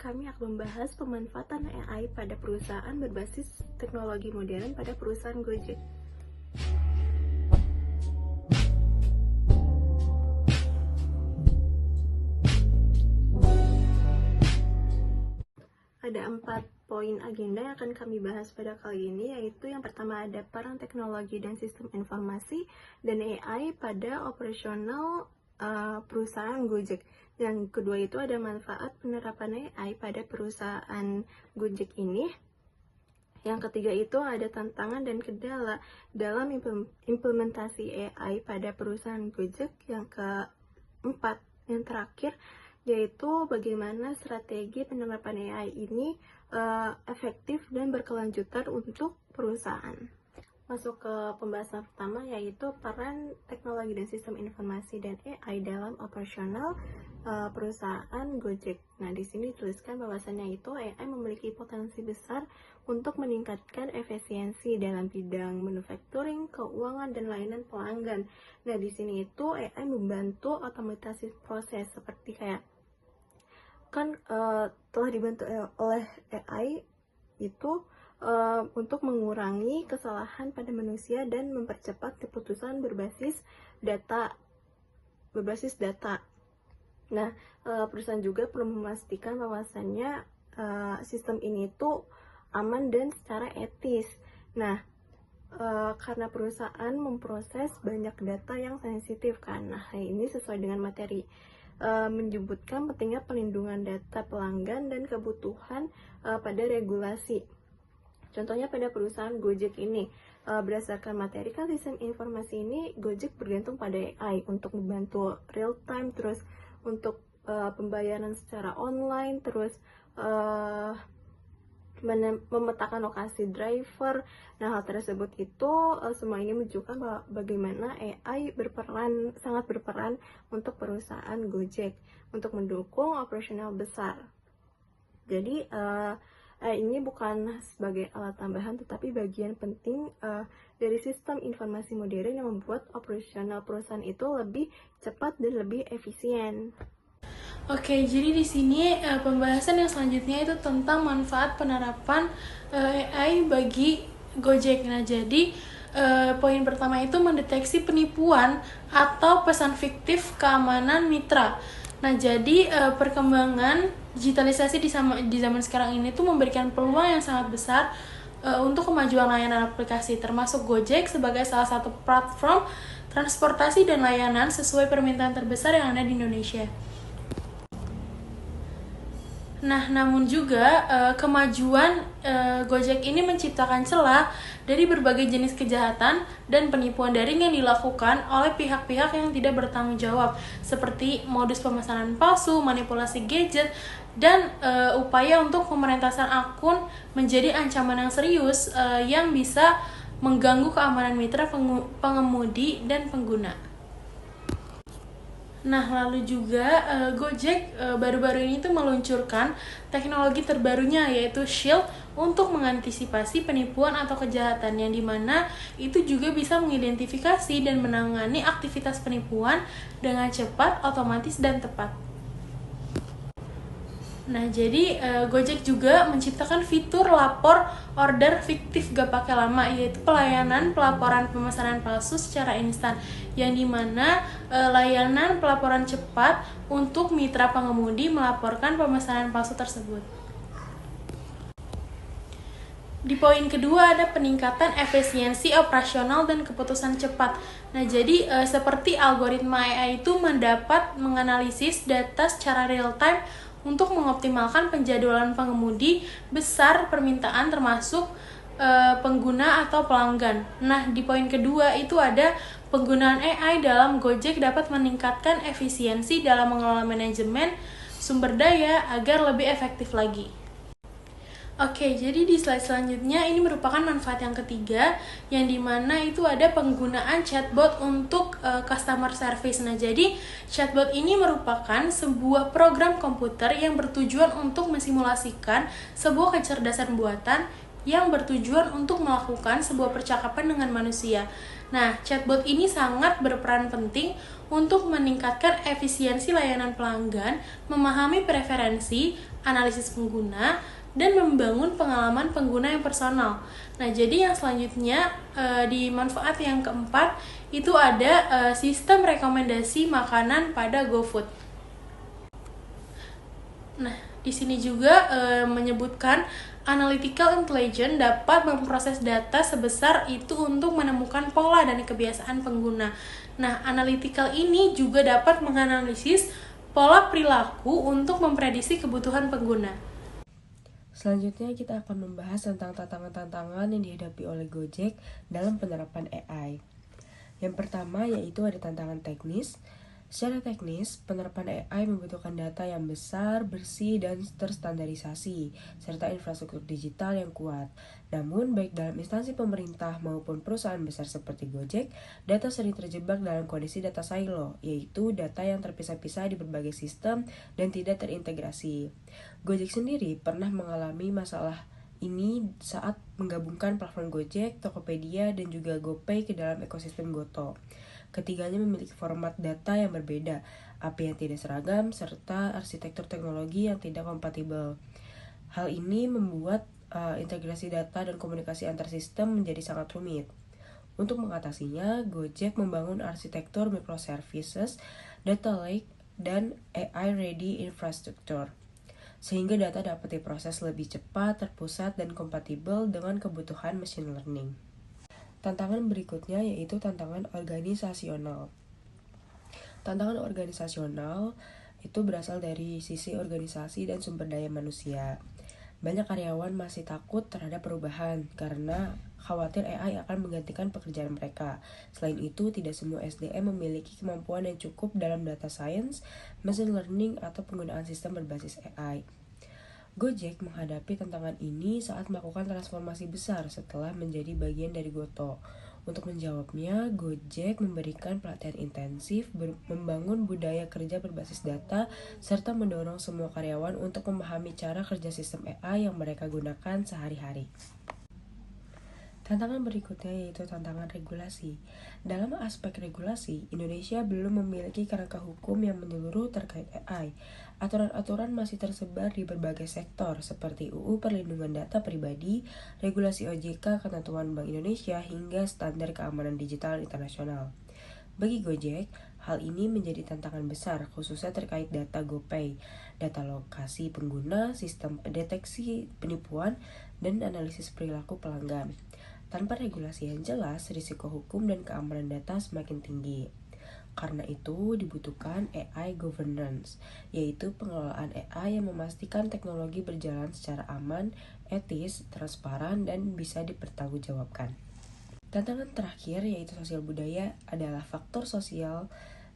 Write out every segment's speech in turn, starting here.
kami akan membahas pemanfaatan AI pada perusahaan berbasis teknologi modern pada perusahaan Gojek. Ada 4 poin agenda yang akan kami bahas pada kali ini, yaitu yang pertama ada peran teknologi dan sistem informasi dan AI pada operasional perusahaan Gojek. Yang kedua itu ada manfaat penerapan AI pada perusahaan Gojek ini. Yang ketiga itu ada tantangan dan kendala dalam implementasi AI pada perusahaan Gojek. Yang keempat, yang terakhir, yaitu bagaimana strategi penerapan AI ini efektif dan berkelanjutan untuk perusahaan. Masuk ke pembahasan pertama, yaitu peran teknologi dan sistem informasi dan AI dalam operasional perusahaan Gojek. Nah, di sini dituliskan bahwasannya itu AI memiliki potensi besar untuk meningkatkan efisiensi dalam bidang manufacturing, keuangan, dan layanan pelanggan. Nah, di sini itu AI membantu otomatisasi proses seperti kayak telah dibantu oleh AI itu untuk mengurangi kesalahan pada manusia dan mempercepat keputusan berbasis data. Nah, perusahaan juga perlu memastikan bahwasannya sistem ini itu aman dan secara etis. Nah, karena perusahaan memproses banyak data yang sensitif kan. Nah, ini sesuai dengan materi menyebutkan pentingnya pelindungan data pelanggan dan kebutuhan pada regulasi. Contohnya pada perusahaan Gojek ini, berdasarkan materi kan sistem informasi ini Gojek bergantung pada AI untuk membantu real time, terus untuk pembayaran secara online, terus memetakan lokasi driver. Nah, hal tersebut itu semua ini menunjukkan bahwa bagaimana AI sangat berperan untuk perusahaan Gojek untuk mendukung operasional besar. Jadi ini bukan sebagai alat tambahan, tetapi bagian penting dari sistem informasi modern yang membuat operasional perusahaan itu lebih cepat dan lebih efisien. Oke, jadi di sini pembahasan yang selanjutnya itu tentang manfaat penerapan AI bagi Gojek. Nah, jadi poin pertama itu mendeteksi penipuan atau pesan fiktif keamanan mitra. Nah, jadi perkembangan digitalisasi di zaman sekarang ini tuh memberikan peluang yang sangat besar untuk kemajuan layanan aplikasi, termasuk Gojek sebagai salah satu platform transportasi dan layanan sesuai permintaan terbesar yang ada di Indonesia. Nah, namun juga kemajuan Gojek ini menciptakan celah dari berbagai jenis kejahatan dan penipuan daring yang dilakukan oleh pihak-pihak yang tidak bertanggung jawab, seperti modus pemesanan palsu, manipulasi gadget, dan upaya untuk pemerintahan akun menjadi ancaman yang serius yang bisa mengganggu keamanan mitra pengemudi dan pengguna. Nah, lalu juga Gojek baru-baru ini tuh meluncurkan teknologi terbarunya, yaitu Shield, untuk mengantisipasi penipuan atau kejahatan, yang dimana itu juga bisa mengidentifikasi dan menangani aktivitas penipuan dengan cepat, otomatis, dan tepat. Nah, jadi Gojek juga menciptakan fitur lapor order fiktif gak pakai lama, yaitu pelayanan pelaporan pemesanan palsu secara instan, yang dimana layanan pelaporan cepat untuk mitra pengemudi melaporkan pemesanan palsu tersebut. Di poin kedua ada peningkatan efisiensi operasional dan keputusan cepat. Nah, jadi seperti algoritma AI itu mendapat menganalisis data secara real time untuk mengoptimalkan penjadwalan pengemudi besar permintaan termasuk pengguna atau pelanggan. Nah, di poin kedua itu ada penggunaan AI dalam Gojek dapat meningkatkan efisiensi dalam mengelola manajemen sumber daya agar lebih efektif lagi. Oke, jadi di slide selanjutnya ini merupakan manfaat yang ketiga, yang dimana itu ada penggunaan chatbot untuk customer service. Nah, jadi chatbot ini merupakan sebuah program komputer yang bertujuan untuk mensimulasikan sebuah kecerdasan buatan yang bertujuan untuk melakukan sebuah percakapan dengan manusia. Nah, chatbot ini sangat berperan penting untuk meningkatkan efisiensi layanan pelanggan, memahami preferensi, analisis pengguna, dan membangun pengalaman pengguna yang personal. Nah, jadi yang selanjutnya di manfaat yang keempat itu ada sistem rekomendasi makanan pada GoFood. Nah, di sini juga menyebutkan analytical intelligence dapat memproses data sebesar itu untuk menemukan pola dan kebiasaan pengguna. Nah, analytical ini juga dapat menganalisis pola perilaku untuk memprediksi kebutuhan pengguna. Selanjutnya kita akan membahas tentang tantangan-tantangan yang dihadapi oleh Gojek dalam penerapan AI. Yang pertama yaitu ada tantangan teknis. Secara teknis, penerapan AI membutuhkan data yang besar, bersih, dan terstandarisasi, serta infrastruktur digital yang kuat. Namun, baik dalam instansi pemerintah maupun perusahaan besar seperti Gojek, data sering terjebak dalam kondisi data silo, yaitu data yang terpisah-pisah di berbagai sistem dan tidak terintegrasi. Gojek sendiri pernah mengalami masalah ini saat menggabungkan platform Gojek, Tokopedia, dan juga GoPay ke dalam ekosistem Goto. Ketiganya memiliki format data yang berbeda, API yang tidak seragam, serta arsitektur teknologi yang tidak kompatibel. Hal ini membuat integrasi data dan komunikasi antar sistem menjadi sangat rumit. Untuk mengatasinya, Gojek membangun arsitektur microservices, data lake, dan AI-ready infrastructure, sehingga data dapat diproses lebih cepat, terpusat, dan kompatibel dengan kebutuhan machine learning. Tantangan berikutnya yaitu tantangan organisasional. Tantangan organisasional itu berasal dari sisi organisasi dan sumber daya manusia. Banyak karyawan masih takut terhadap perubahan karena khawatir AI akan menggantikan pekerjaan mereka. Selain itu, tidak semua SDM memiliki kemampuan yang cukup dalam data science, machine learning, atau penggunaan sistem berbasis AI. Gojek menghadapi tantangan ini saat melakukan transformasi besar setelah menjadi bagian dari Goto. Untuk menjawabnya, Gojek memberikan pelatihan intensif, membangun budaya kerja berbasis data, serta mendorong semua karyawan untuk memahami cara kerja sistem AI yang mereka gunakan sehari-hari. Tantangan berikutnya yaitu tantangan regulasi. Dalam aspek regulasi, Indonesia belum memiliki kerangka hukum yang menyeluruh terkait AI. Aturan-aturan masih tersebar di berbagai sektor seperti UU Perlindungan Data Pribadi, regulasi OJK, ketentuan Bank Indonesia, hingga standar keamanan digital internasional. Bagi Gojek, hal ini menjadi tantangan besar khususnya terkait data GoPay, data lokasi pengguna, sistem deteksi penipuan, dan analisis perilaku pelanggan. Tanpa regulasi yang jelas, risiko hukum dan keamanan data semakin tinggi. Karena itu dibutuhkan AI governance, yaitu pengelolaan AI yang memastikan teknologi berjalan secara aman, etis, transparan, dan bisa dipertanggungjawabkan. Tantangan terakhir yaitu sosial budaya adalah faktor sosial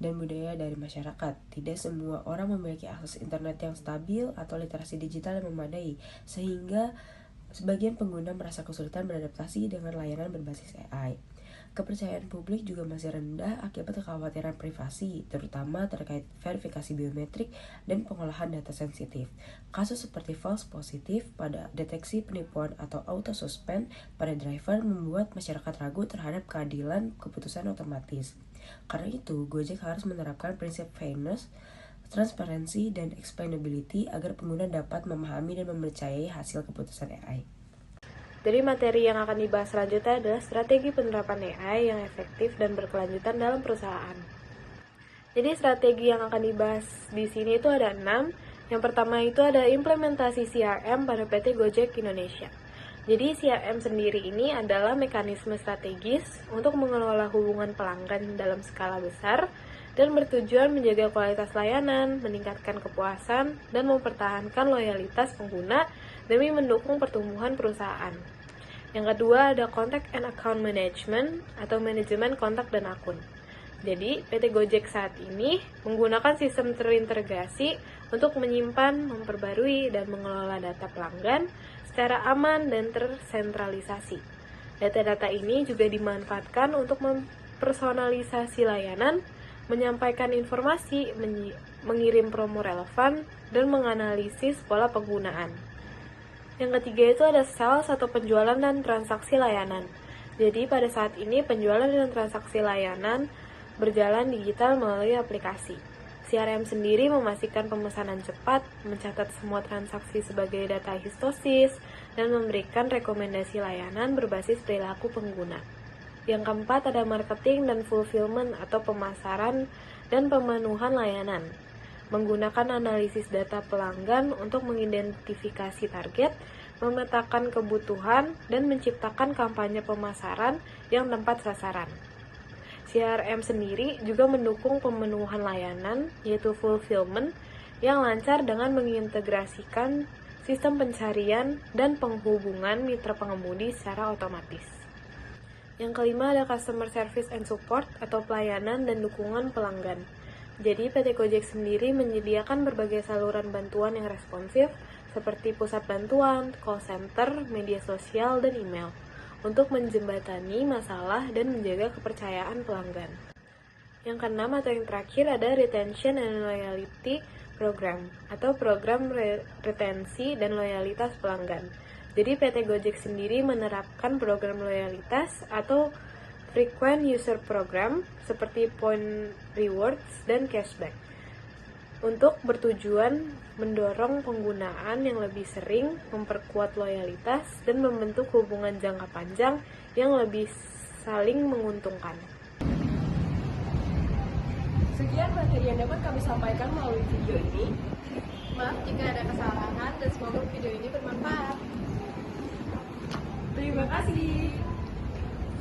dan budaya dari masyarakat. Tidak semua orang memiliki akses internet yang stabil atau literasi digital yang memadai, sehingga sebagian pengguna merasa kesulitan beradaptasi dengan layanan berbasis AI. Kepercayaan publik juga masih rendah akibat kekhawatiran privasi, terutama terkait verifikasi biometrik dan pengolahan data sensitif. Kasus seperti false positif pada deteksi penipuan atau auto suspend pada driver membuat masyarakat ragu terhadap keadilan keputusan otomatis. Karena itu, Gojek harus menerapkan prinsip fairness, transparansi, dan explainability agar pengguna dapat memahami dan mempercayai hasil keputusan AI. Jadi materi yang akan dibahas selanjutnya adalah strategi penerapan AI yang efektif dan berkelanjutan dalam perusahaan. Jadi strategi yang akan dibahas di sini itu ada 6. Yang pertama itu ada implementasi CRM pada PT Gojek Indonesia. Jadi CRM sendiri ini adalah mekanisme strategis untuk mengelola hubungan pelanggan dalam skala besar dan bertujuan menjaga kualitas layanan, meningkatkan kepuasan, dan mempertahankan loyalitas pengguna demi mendukung pertumbuhan perusahaan. Yang kedua ada Contact and Account Management atau manajemen kontak dan akun. Jadi, PT Gojek saat ini menggunakan sistem terintegrasi untuk menyimpan, memperbarui, dan mengelola data pelanggan secara aman dan tersentralisasi. Data-data ini juga dimanfaatkan untuk mempersonalisasi layanan, menyampaikan informasi, mengirim promo relevan, dan menganalisis pola penggunaan. Yang ketiga itu ada sales atau penjualan dan transaksi layanan. Jadi pada saat ini penjualan dan transaksi layanan berjalan digital melalui aplikasi. CRM sendiri memastikan pemesanan cepat, mencatat semua transaksi sebagai data histosis, dan memberikan rekomendasi layanan berbasis perilaku pengguna. Yang keempat ada marketing dan fulfillment atau pemasaran dan pemenuhan layanan. Menggunakan analisis data pelanggan untuk mengidentifikasi target, memetakan kebutuhan, dan menciptakan kampanye pemasaran yang tepat sasaran. CRM sendiri juga mendukung pemenuhan layanan, yaitu fulfillment, yang lancar dengan mengintegrasikan sistem pencarian dan penghubungan mitra pengemudi secara otomatis. Yang kelima ada customer service and support atau pelayanan dan dukungan pelanggan. Jadi PT Gojek sendiri menyediakan berbagai saluran bantuan yang responsif seperti pusat bantuan, call center, media sosial, dan email untuk menjembatani masalah dan menjaga kepercayaan pelanggan. Yang keenam atau yang terakhir ada retention and loyalty program atau program retensi dan loyalitas pelanggan. Jadi PT Gojek sendiri menerapkan program loyalitas atau frequent user program seperti point rewards dan cashback untuk bertujuan mendorong penggunaan yang lebih sering, memperkuat loyalitas, dan membentuk hubungan jangka panjang yang lebih saling menguntungkan. Sekian materi yang dapat kami sampaikan melalui video ini. Maaf jika ada kesalahan dan semoga video ini bermanfaat. Terima kasih.